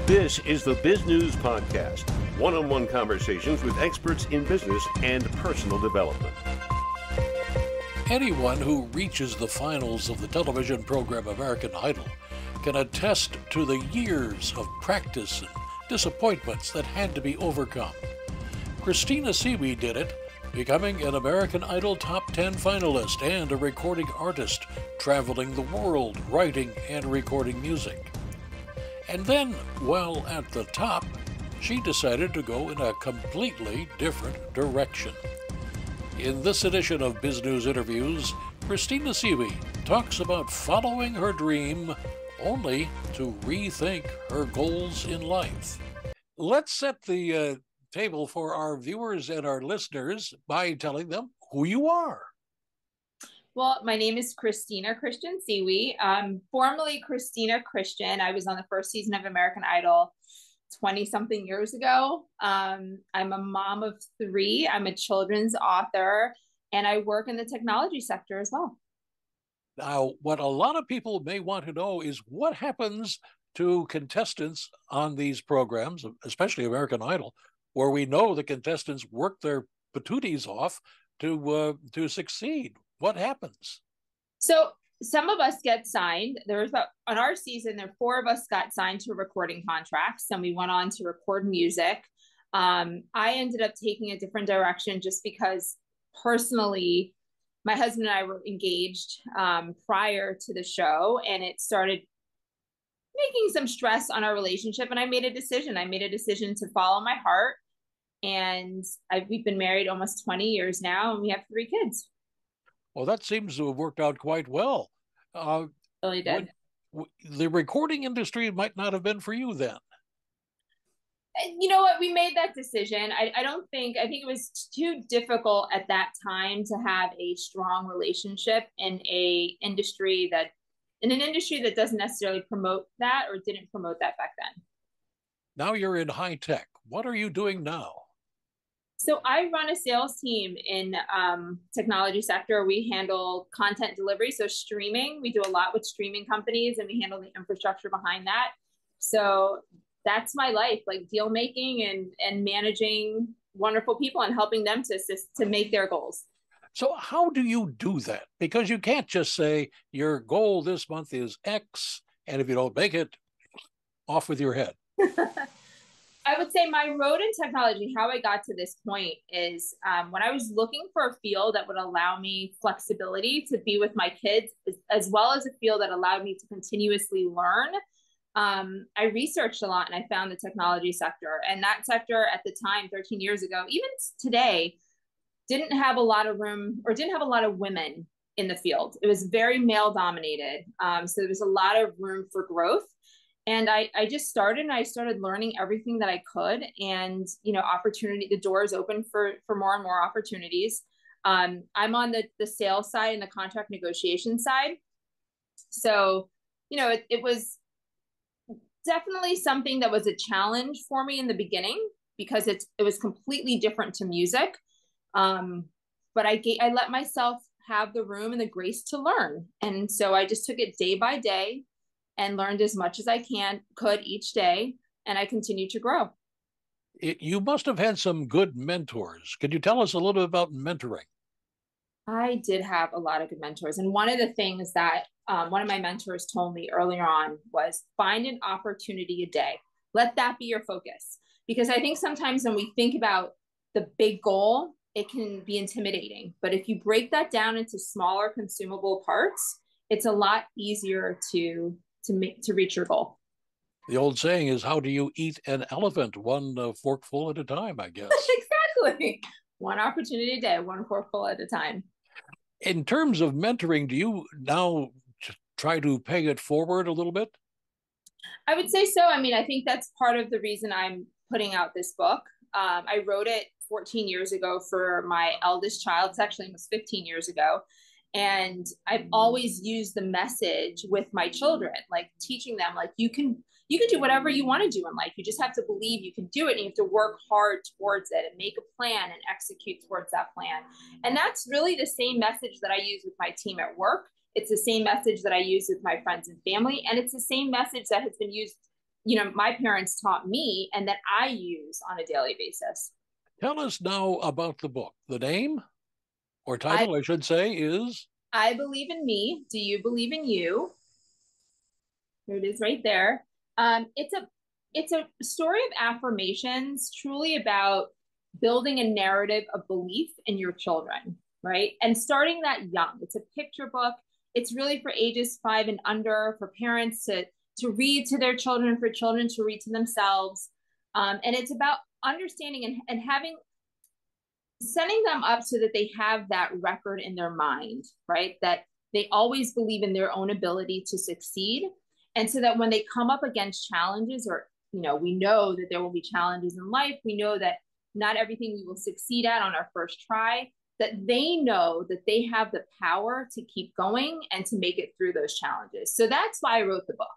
This is the Biz News Podcast, one-on-one conversations with experts in business and personal development. Anyone who reaches the finals of the television program American Idol can attest to the years of practice and disappointments that had to be overcome. Christina Cewe did it, becoming an American Idol Top 10 finalist and a recording artist, traveling the world, writing and recording music. And then, while at the top, she decided to go in a completely different direction. In this edition of Bizgnus Interviews, Christina Cewe talks about following her dream only to rethink her goals in life. Let's set the table for our viewers and our listeners by telling them who you are. Well, my name is Christina Cewe. Formerly Christina Christian. I was on the first season of American Idol 20-something years ago. I'm a mom of 3. I'm a children's author, and I work in the technology sector as well. Now, what a lot of people may want to know is what happens to contestants on these programs, especially American Idol, where we know the contestants work their patooties off to succeed. What happens? So some of us get signed. On our season, there 4 of us got signed to recording contracts, and we went on to record music. I ended up taking a different direction just because personally, my husband and I were engaged prior to the show, and it started making some stress on our relationship. And I made a decision. I made a decision to follow my heart. And we've been married almost 20 years now, and we have 3 kids. Well, that seems to have worked out quite well. Really did. The recording industry might not have been for you then. You know what? We made that decision. I think it was too difficult at that time to have a strong relationship in an industry that doesn't necessarily promote that, or didn't promote that back then. Now you're in high tech. What are you doing now? So I run a sales team in technology sector. We handle content delivery, so streaming. We do a lot with streaming companies, and we handle the infrastructure behind that. So that's my life, like deal making and managing wonderful people and helping them to make their goals. So how do you do that? Because you can't just say your goal this month is X, and if you don't make it, off with your head. I would say my road in technology, how I got to this point is when I was looking for a field that would allow me flexibility to be with my kids, as well as a field that allowed me to continuously learn. I researched a lot, and I found the technology sector. And that sector at the time, 13 years ago, even today, didn't have a lot of room, or didn't have a lot of women in the field. It was very male dominated. So there was a lot of room for growth. And I just started learning everything that I could. And, the doors open for more and more opportunities. I'm on the sales side and the contract negotiation side. So, it was definitely something that was a challenge for me in the beginning, because it was completely different to music. But I let myself have the room and the grace to learn. And so I just took it day by day and learned as much as I could each day. And I continued to grow. You must have had some good mentors. Could you tell us a little bit about mentoring? I did have a lot of good mentors. And one of the things that one of my mentors told me earlier on was find an opportunity a day. Let that be your focus. Because I think sometimes when we think about the big goal, it can be intimidating. But if you break that down into smaller consumable parts, it's a lot easier to reach your goal. The old saying is, how do you eat an elephant? One forkful at a time, I guess. Exactly. One opportunity a day, one forkful at a time. In terms of mentoring, do you now try to pay it forward a little bit? I would say so. I mean, I think that's part of the reason I'm putting out this book. I wrote it 14 years ago for my eldest child. It's actually almost 15 years ago. And I've always used the message with my children, like teaching them, like you can do whatever you want to do in life. You just have to believe you can do it, and you have to work hard towards it and make a plan and execute towards that plan. And that's really the same message that I use with my team at work. It's the same message that I use with my friends and family. And it's the same message that has been used my parents taught me and that I use on a daily basis. Tell us now about the book. The name or I, title, I should say, is I believe in me. Do you believe in you? There it is right there. It's a story of affirmations, truly about building a narrative of belief in your children, right? And starting that young. It's a picture book. It's really for ages 5 and under, for parents to read to their children, for children to read to themselves. And it's about understanding and having setting them up so that they have that record in their mind, right? That they always believe in their own ability to succeed. And so that when they come up against challenges, or, we know that there will be challenges in life, we know that not everything we will succeed at on our first try, that they know that they have the power to keep going and to make it through those challenges. So that's why I wrote the book.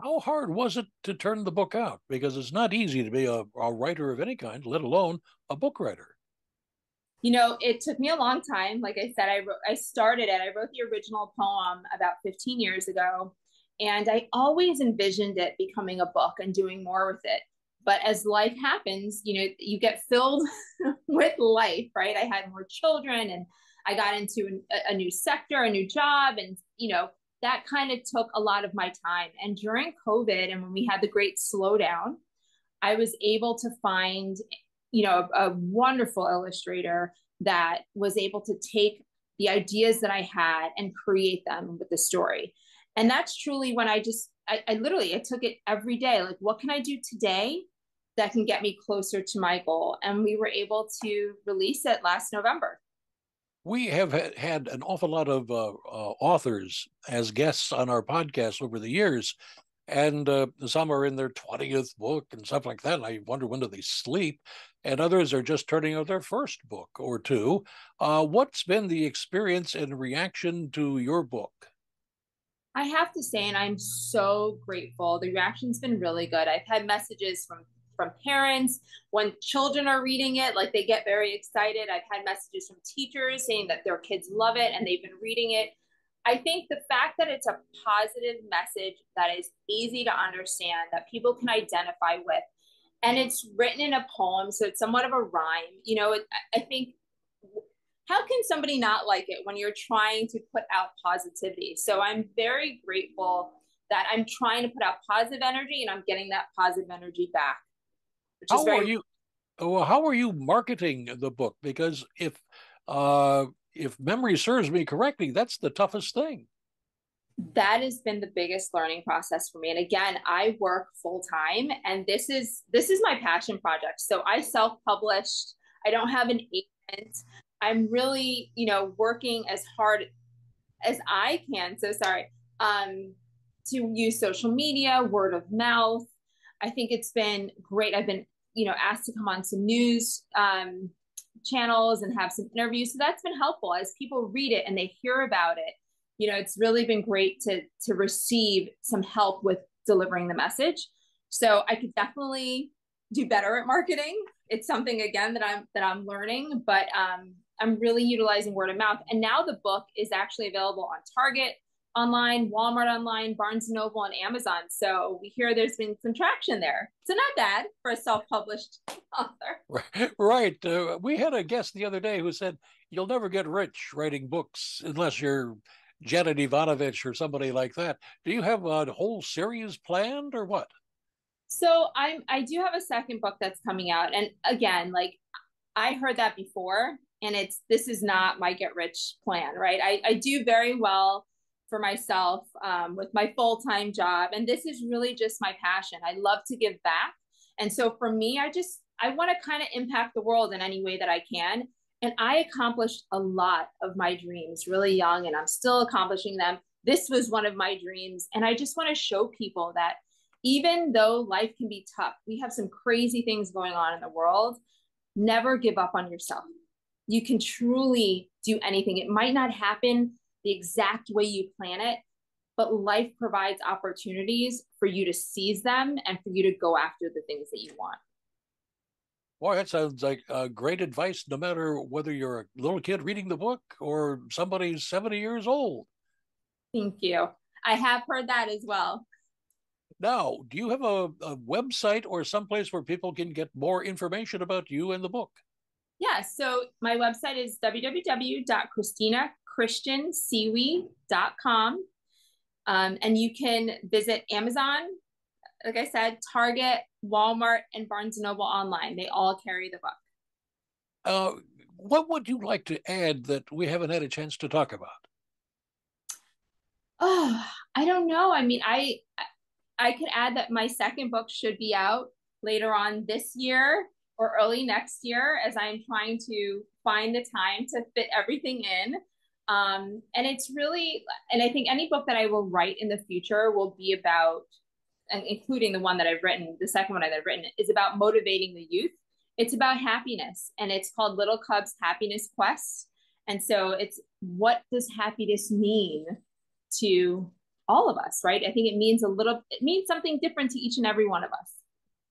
how hard was it to turn the book out? Because it's not easy to be a writer of any kind, let alone a book writer. It took me a long time. Like I said, I wrote the original poem about 15 years ago, and I always envisioned it becoming a book and doing more with it. But as life happens, you get filled with life, right? I had more children, and I got into a new sector, a new job, and that kind of took a lot of my time. And during COVID, and when we had the great slowdown, I was able to find a wonderful illustrator that was able to take the ideas that I had and create them with the story. And that's truly when I literally took it every day. Like, what can I do today that can get me closer to my goal? And we were able to release it last November. We have had an awful lot of authors as guests on our podcast over the years, and some are in their 20th book and stuff like that. And I wonder, when do they sleep? And others are just turning out their first book or two. What's been the experience and reaction to your book? I have to say, and I'm so grateful, the reaction's been really good. I've had messages from parents when children are reading it, like they get very excited. I've had messages from teachers saying that their kids love it and they've been reading it. I think the fact that it's a positive message that is easy to understand, that people can identify with, and it's written in a poem, so it's somewhat of a rhyme. I think, how can somebody not like it when you're trying to put out positivity? So I'm very grateful that I'm trying to put out positive energy and I'm getting that positive energy back. How are you marketing the book? Because if memory serves me correctly, that's the toughest thing. That has been the biggest learning process for me. And again, I work full time, and this is my passion project. So I self-published. I don't have an agent. I'm really, working as hard as I can. So sorry. To use social media, word of mouth. I think it's been great. I've been, asked to come on some news channels and have some interviews. So that's been helpful as people read it and they hear about it. It's really been great to receive some help with delivering the message. So I could definitely do better at marketing. It's something, again, that I'm learning, but I'm really utilizing word of mouth. And now the book is actually available on Target online, Walmart online, Barnes & Noble, and Amazon. So we hear there's been some traction there. So not bad for a self-published author. Right. We had a guest the other day who said, you'll never get rich writing books unless you're Janet Ivanovich or somebody like that. Do you have a whole series planned or what? So I do have a second book that's coming out. And again, like, I heard that before, and this is not my get rich plan, right? I do very well for myself with my full-time job. And this is really just my passion. I love to give back. And so for me, I want to kind of impact the world in any way that I can. And I accomplished a lot of my dreams really young, and I'm still accomplishing them. This was one of my dreams. And I just want to show people that even though life can be tough, we have some crazy things going on in the world, never give up on yourself. You can truly do anything. It might not happen the exact way you plan it, but life provides opportunities for you to seize them and for you to go after the things that you want. Boy, that sounds like great advice, no matter whether you're a little kid reading the book or somebody 70 years old. Thank you. I have heard that as well. Now, do you have a website or someplace where people can get more information about you and the book? Yeah, so my website is www.christinachristiancewe.com. And you can visit Amazon, like I said, Target, Walmart, and Barnes & Noble online. They all carry the book. What would you like to add that we haven't had a chance to talk about? Oh, I don't know. I mean, I could add that my second book should be out later on this year or early next year, as I'm trying to find the time to fit everything in. And it's really, and I think any book that I will write in the future will be about, and including the one that I've written, the second one that I've written, is about motivating the youth. It's about happiness, and it's called Little Cub's Happiness Quest. And so it's, what does happiness mean to all of us, right? I think it means something different to each and every one of us.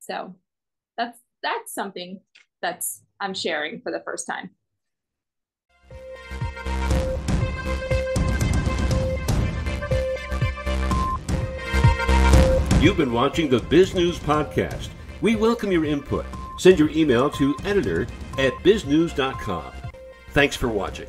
So that's something that's I'm sharing for the first time. You've been watching the Bizgnus Podcast. We welcome your input. Send your email to editor@bizgnus.com. Thanks for watching.